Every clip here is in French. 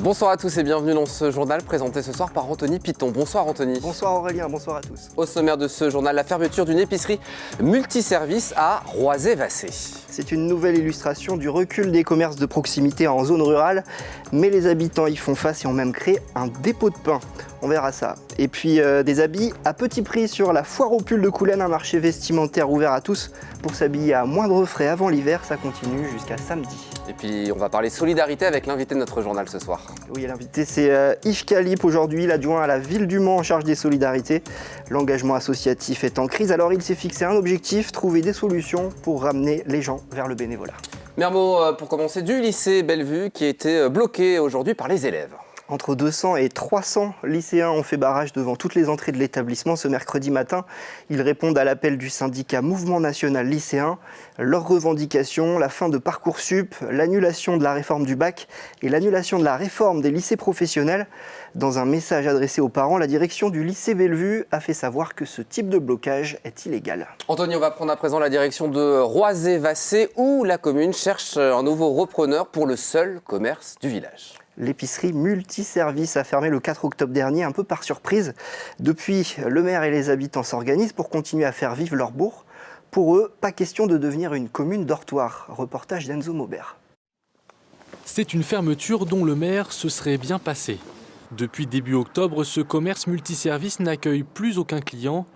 Bonsoir à tous et bienvenue dans ce journal présenté ce soir par Anthony Piton. Bonsoir Anthony. Bonsoir Aurélien, bonsoir à tous. Au sommaire de ce journal, la fermeture d'une épicerie multiservice à Roisey-Vassé. C'est une nouvelle illustration du recul des commerces de proximité en zone rurale, mais les habitants y font face et ont même créé un dépôt de pain. On verra ça. Et puis des habits à petit prix sur la foire aux pulls de Coulennes, un marché vestimentaire ouvert à tous pour s'habiller à moindre frais avant l'hiver. Ça continue jusqu'à samedi. Et puis on va parler solidarité avec l'invité de notre journal ce soir. Oui, l'invité c'est Yves Calip aujourd'hui, l'adjoint à la ville du Mans en charge des solidarités. L'engagement associatif est en crise, alors il s'est fixé un objectif, trouver des solutions pour ramener les gens vers le bénévolat. Mermot, pour commencer, du lycée Bellevue qui a été bloqué aujourd'hui par les élèves. Entre 200 et 300 lycéens ont fait barrage devant toutes les entrées de l'établissement ce mercredi matin. Ils répondent à l'appel du syndicat Mouvement National Lycéen. Leurs revendications, la fin de Parcoursup, l'annulation de la réforme du bac et l'annulation de la réforme des lycées professionnels. Dans un message adressé aux parents, la direction du lycée Bellevue a fait savoir que ce type de blocage est illégal. Anthony, on va prendre à présent la direction de Roisey-Vassé où la commune cherche un nouveau repreneur pour le seul commerce du village. L'épicerie multiservice a fermé le 4 octobre dernier, un peu par surprise. Depuis, le maire et les habitants s'organisent pour continuer à faire vivre leur bourg. Pour eux, pas question de devenir une commune dortoir. Reportage d'Enzo Maubert. C'est une fermeture dont le maire se serait bien passé. Depuis début octobre, ce commerce multiservice n'accueille plus aucun client.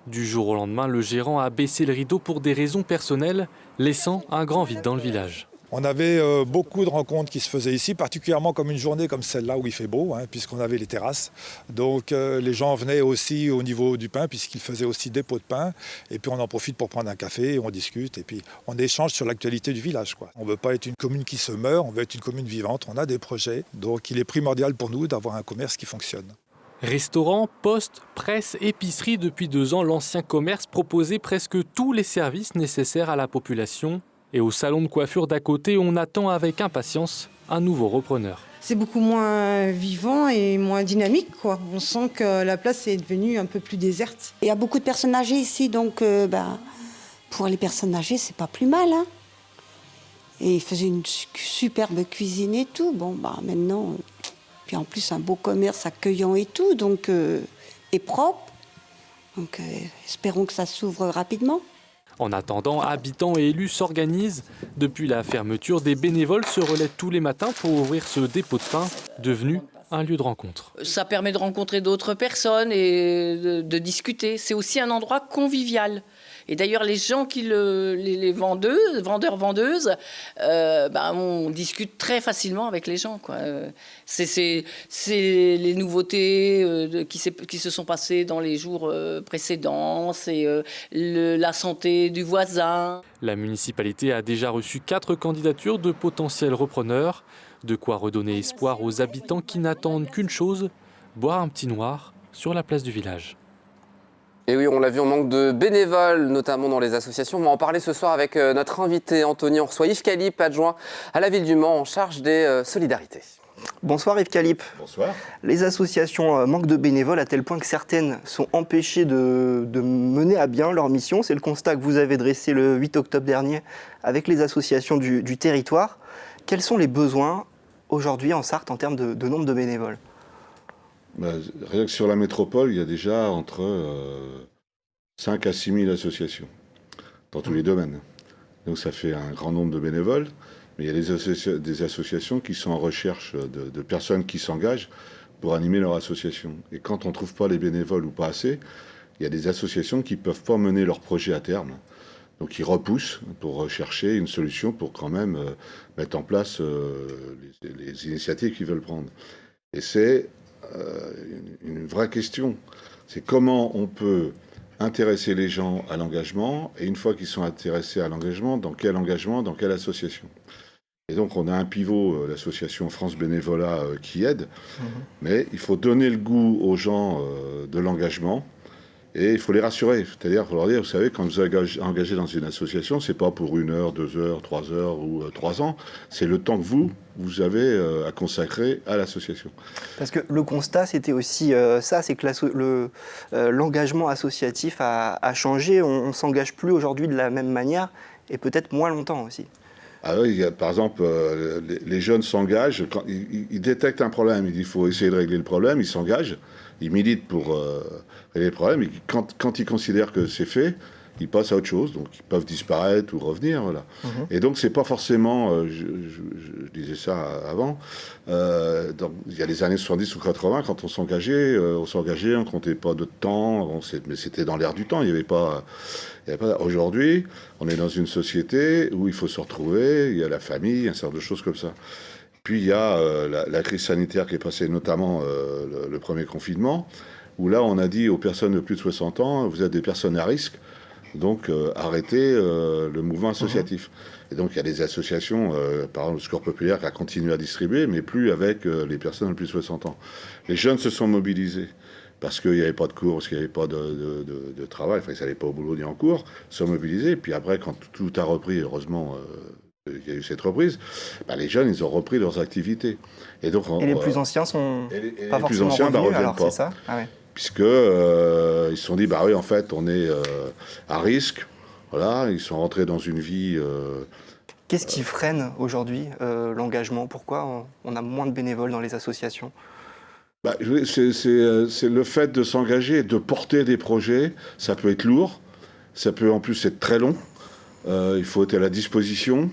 Du jour au lendemain, le gérant a baissé le rideau pour des raisons personnelles, laissant un grand vide dans le village. On avait beaucoup de rencontres qui se faisaient ici, particulièrement comme une journée comme celle-là où il fait beau, puisqu'on avait les terrasses. Donc les gens venaient aussi au niveau du pain, puisqu'ils faisaient aussi des pots de pain. Et puis on en profite pour prendre un café, on discute et puis on échange sur l'actualité du village, quoi. On ne veut pas être une commune qui se meurt, on veut être une commune vivante, on a des projets. Donc il est primordial pour nous d'avoir un commerce qui fonctionne. Restaurant, poste, presse, épicerie, depuis 2 ans, l'ancien commerce proposait presque tous les services nécessaires à la population. Et au salon de coiffure d'à côté, on attend avec impatience un nouveau repreneur. C'est beaucoup moins vivant et moins dynamique, quoi. On sent que la place est devenue un peu plus déserte. Il y a beaucoup de personnes âgées ici, donc pour les personnes âgées, c'est pas plus mal. Et ils faisaient une superbe cuisine et tout. Maintenant, puis en plus un beau commerce accueillant et tout, donc et propre. Donc espérons que ça s'ouvre rapidement. En attendant, habitants et élus s'organisent. Depuis la fermeture, des bénévoles se relaient tous les matins pour ouvrir ce dépôt de pain, devenu un lieu de rencontre. Ça permet de rencontrer d'autres personnes et de discuter. C'est aussi un endroit convivial. Et d'ailleurs, les gens les vendeurs-vendeuses, on discute très facilement avec les gens, quoi. C'est les nouveautés qui se sont passées dans les jours précédents, c'est la santé du voisin. La municipalité a déjà reçu 4 candidatures de potentiels repreneurs. De quoi redonner espoir aux habitants qui n'attendent qu'une chose, boire un petit noir sur la place du village. Et oui, on l'a vu, on manque de bénévoles, notamment dans les associations. On va en parler ce soir avec notre invité Anthony. On reçoit Yves Calip, adjoint à la ville du Mans en charge des solidarités. Bonsoir Yves Calip. Bonsoir. Les associations manquent de bénévoles à tel point que certaines sont empêchées de mener à bien leur mission. C'est le constat que vous avez dressé le 8 octobre dernier avec les associations du territoire. Quels sont les besoins aujourd'hui en Sarthe en termes de nombre de bénévoles ? Rien que sur la métropole, il y a déjà entre 5 à 6 000 associations dans tous les domaines. Donc ça fait un grand nombre de bénévoles, mais il y a des associations qui sont en recherche de personnes qui s'engagent pour animer leur association. Et quand on ne trouve pas les bénévoles ou pas assez, il y a des associations qui ne peuvent pas mener leur projet à terme. Donc ils repoussent pour rechercher une solution pour quand même mettre en place les initiatives qu'ils veulent prendre. Et c'est une vraie question. C'est comment on peut intéresser les gens à l'engagement, et une fois qu'ils sont intéressés à l'engagement, dans quelle association. Et donc on a un pivot, l'association France Bénévolat, qui aide, mais il faut donner le goût aux gens de l'engagement, et il faut les rassurer. C'est-à-dire, il faut leur dire, vous savez, quand vous êtes engagé dans une association, c'est pas pour 1 heure, 2 heures, 3 heures ou 3 ans, c'est le temps que vous avez à consacrer à l'association. Parce que le constat, c'était aussi ça, c'est que l'engagement associatif a changé. On ne s'engage plus aujourd'hui de la même manière et peut-être moins longtemps aussi. Ah oui, par exemple, les jeunes s'engagent, quand ils détectent un problème, il faut essayer de régler le problème, ils s'engagent, ils militent pour régler le problème, et quand ils considèrent que c'est fait, ils passent à autre chose, donc ils peuvent disparaître ou revenir. Voilà. Et donc, c'est pas forcément, je disais ça avant, il y a les années 70 ou 80, quand on s'engageait, on comptait pas de temps, mais c'était dans l'air du temps, il n'y avait pas... Aujourd'hui, on est dans une société où il faut se retrouver, il y a la famille, un certain nombre de choses comme ça. Puis il y a la crise sanitaire qui est passée, notamment le premier confinement, où là on a dit aux personnes de plus de 60 ans, vous êtes des personnes à risque, donc arrêtez le mouvement associatif. Et donc il y a des associations, par exemple le Secours Populaire, qui a continué à distribuer, mais plus avec les personnes de plus de 60 ans. Les jeunes se sont mobilisés. Parce qu'il n'y avait pas de cours, parce qu'il n'y avait pas de travail, enfin, ils n'allaient pas au boulot ni en cours, se sont mobilisés. Puis après, quand tout a repris, heureusement, il y a eu cette reprise, les jeunes, ils ont repris leurs activités. Et les plus anciens sont pas les forcément plus anciens, revenus, reviennent alors pas. c'est ça ouais. Puisque ils se sont dit, oui, en fait, on est à risque. Voilà, ils sont rentrés dans une vie... Qu'est-ce qui freine aujourd'hui l'engagement? Pourquoi on a moins de bénévoles dans les associations? C'est le fait de s'engager, de porter des projets. Ça peut être lourd, ça peut en plus être très long. Il faut être à la disposition.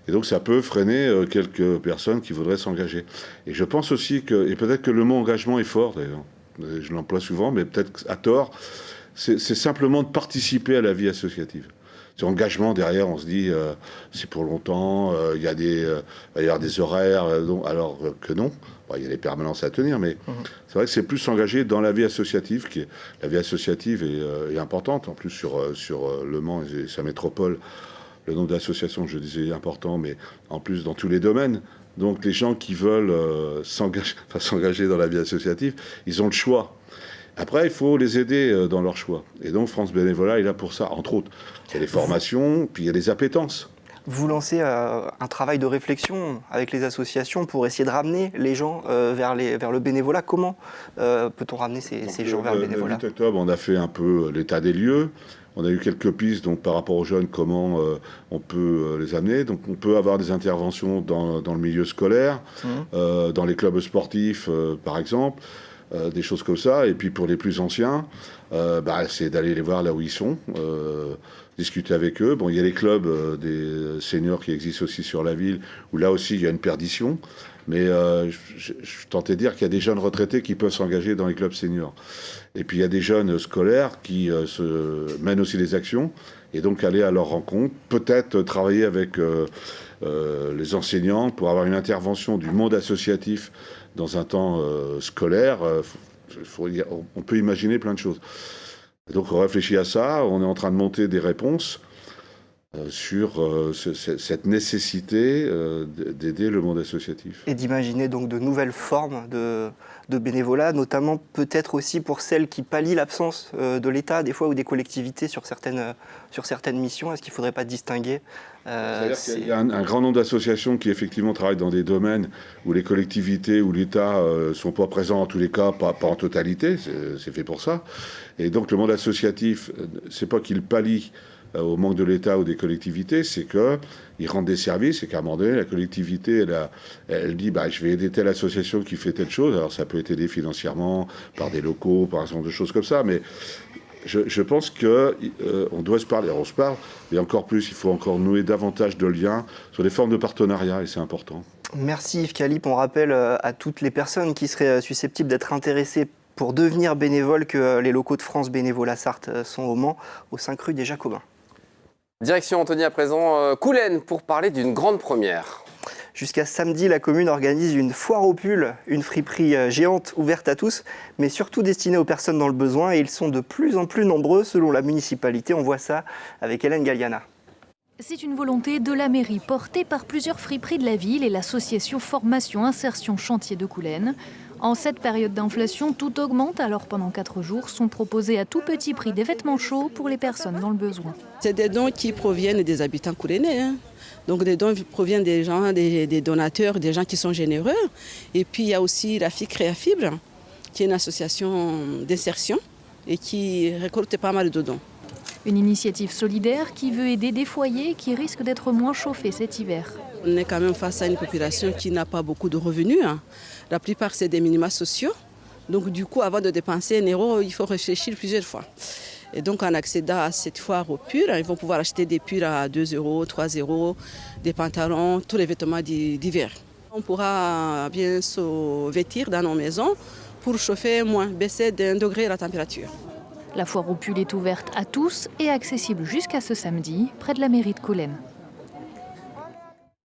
Et donc ça peut freiner quelques personnes qui voudraient s'engager. Et je pense aussi et peut-être que le mot engagement est fort d'ailleurs, je l'emploie souvent, mais peut-être à tort, c'est simplement de participer à la vie associative. C'est engagement derrière, on se dit c'est pour longtemps, il va y avoir des horaires, alors que non. Il y a les permanences à tenir, mais c'est vrai que c'est plus s'engager dans la vie associative. La vie associative est importante, en plus sur Le Mans et sa métropole. Le nombre d'associations, je disais, est important, mais en plus dans tous les domaines. Donc les gens qui veulent s'engager dans la vie associative, ils ont le choix. Après, il faut les aider dans leur choix. Et donc France Bénévolat est là pour ça, entre autres. Il y a les formations, puis il y a les appétences. Vous lancez un travail de réflexion avec les associations pour essayer de ramener les gens vers le bénévolat. Comment peut-on ramener ces gens vers le bénévolat? Le 8 octobre, on a fait un peu l'état des lieux. On a eu quelques pistes donc, par rapport aux jeunes, comment on peut les amener. Donc on peut avoir des interventions dans le milieu scolaire, dans les clubs sportifs par exemple, des choses comme ça. Et puis pour les plus anciens, c'est d'aller les voir là où ils sont, discuter avec eux. Bon, il y a les clubs des seniors qui existent aussi sur la ville, où là aussi il y a une perdition. Mais je tentais de dire qu'il y a des jeunes retraités qui peuvent s'engager dans les clubs seniors. Et puis il y a des jeunes scolaires qui mènent aussi des actions, et donc aller à leur rencontre, peut-être travailler avec les enseignants pour avoir une intervention du monde associatif dans un temps scolaire. On peut imaginer plein de choses. Et donc on réfléchit à ça, on est en train de monter des réponses sur cette nécessité d'aider le monde associatif. Et d'imaginer donc de nouvelles formes de bénévolat, notamment peut-être aussi pour celles qui pallient l'absence de l'État, des fois, ou des collectivités sur certaines missions. Est-ce qu'il ne faudrait pas distinguer C'est-à-dire qu'il y a un grand nombre d'associations qui effectivement travaillent dans des domaines où les collectivités ou l'État ne sont pas présents en tous les cas, pas en totalité, c'est fait pour ça. Et donc le monde associatif, c'est pas qu'il pallie au manque de l'État ou des collectivités, c'est qu'ils rendent des services et qu'à un moment donné, la collectivité, elle dit je vais aider telle association qui fait telle chose. Alors ça peut être aidé financièrement par des locaux, par un certain nombre de choses comme ça, mais je pense qu'on doit se parler. Alors on se parle, et encore plus, il faut encore nouer davantage de liens sur des formes de partenariat, et c'est important. Merci Yves Calip. On rappelle à toutes les personnes qui seraient susceptibles d'être intéressées pour devenir bénévoles que les locaux de France Bénévolat Sarthe sont au Mans, au 5 rue des Jacobins. Direction Anthony à présent, Coulennes, pour parler d'une grande première. Jusqu'à samedi, la commune organise une foire aux pulls, une friperie géante ouverte à tous, mais surtout destinée aux personnes dans le besoin. Et ils sont de plus en plus nombreux selon la municipalité. On voit ça avec Hélène Galliana. C'est une volonté de la mairie, portée par plusieurs friperies de la ville et l'association Formation Insertion Chantier de Coulennes. En cette période d'inflation, tout augmente, alors pendant 4 jours sont proposés à tout petit prix des vêtements chauds pour les personnes dans le besoin. C'est des dons qui proviennent des habitants coulennais. Donc des dons proviennent des gens, des donateurs, des gens qui sont généreux. Et puis il y a aussi la FIC Créafibre, qui est une association d'insertion et qui récolte pas mal de dons. Une initiative solidaire qui veut aider des foyers qui risquent d'être moins chauffés cet hiver. On est quand même face à une population qui n'a pas beaucoup de revenus. La plupart, c'est des minima sociaux. Donc du coup, avant de dépenser 1 euro, il faut réfléchir plusieurs fois. Et donc en accédant à cette foire aux pulls, ils vont pouvoir acheter des pulls à 2 euros, 3 euros, des pantalons, tous les vêtements d'hiver. On pourra bien se vêtir dans nos maisons pour chauffer moins, baisser d'1 degré la température. La foire aux pulls est ouverte à tous et accessible jusqu'à ce samedi, près de la mairie de Coulennes.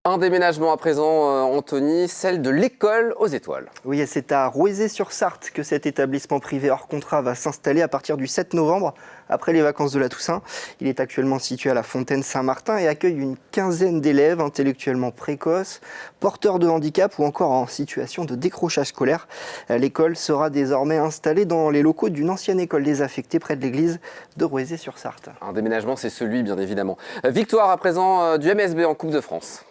Un déménagement à présent, Anthony, celle de l'école aux étoiles. Oui, et c'est à Rouezé-sur-Sarthe que cet établissement privé hors contrat va s'installer à partir du 7 novembre, après les vacances de la Toussaint. Il est actuellement situé à la Fontaine Saint-Martin et accueille une quinzaine d'élèves intellectuellement précoces, porteurs de handicap ou encore en situation de décrochage scolaire. L'école sera désormais installée dans les locaux d'une ancienne école désaffectée près de l'église de Rouezé-sur-Sarthe. Un déménagement, c'est celui, bien évidemment. Victoire à présent du MSB en Coupe de France.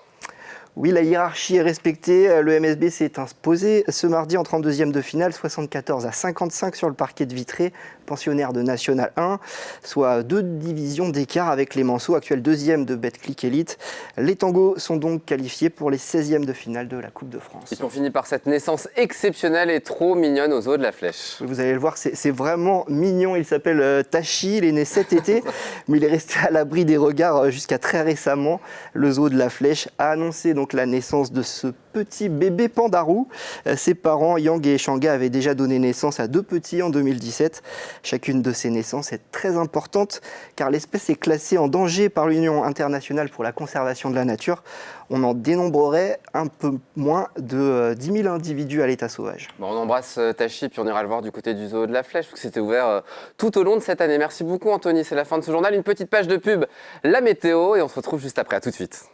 Oui, la hiérarchie est respectée. Le MSB s'est imposé ce mardi en 32e de finale, 74-55 sur le parquet de Vitré, pensionnaire de National 1, soit 2 divisions d'écart avec les Manceaux, actuel 2e de Betclic Elite. Les Tangos sont donc qualifiés pour les 16e de finale de la Coupe de France. Et puis on finit par cette naissance exceptionnelle et trop mignonne aux eaux de la Flèche. Vous allez le voir, c'est vraiment mignon. Il s'appelle Tachi, il est né cet été, mais il est resté à l'abri des regards jusqu'à très récemment. Le zoo de la Flèche a annoncé donc la naissance de ce petit bébé pandarou. Ses parents, Yang et Shanga, avaient déjà donné naissance à 2 petits en 2017. Chacune de ces naissances est très importante car l'espèce est classée en danger par l'Union internationale pour la conservation de la nature. On en dénombrerait un peu moins de 10 000 individus à l'état sauvage. Bon, on embrasse Tachi, puis on ira le voir du côté du zoo de la Flèche, parce que c'était ouvert tout au long de cette année. Merci beaucoup Anthony, c'est la fin de ce journal. Une petite page de pub, la météo, et on se retrouve juste après. À tout de suite.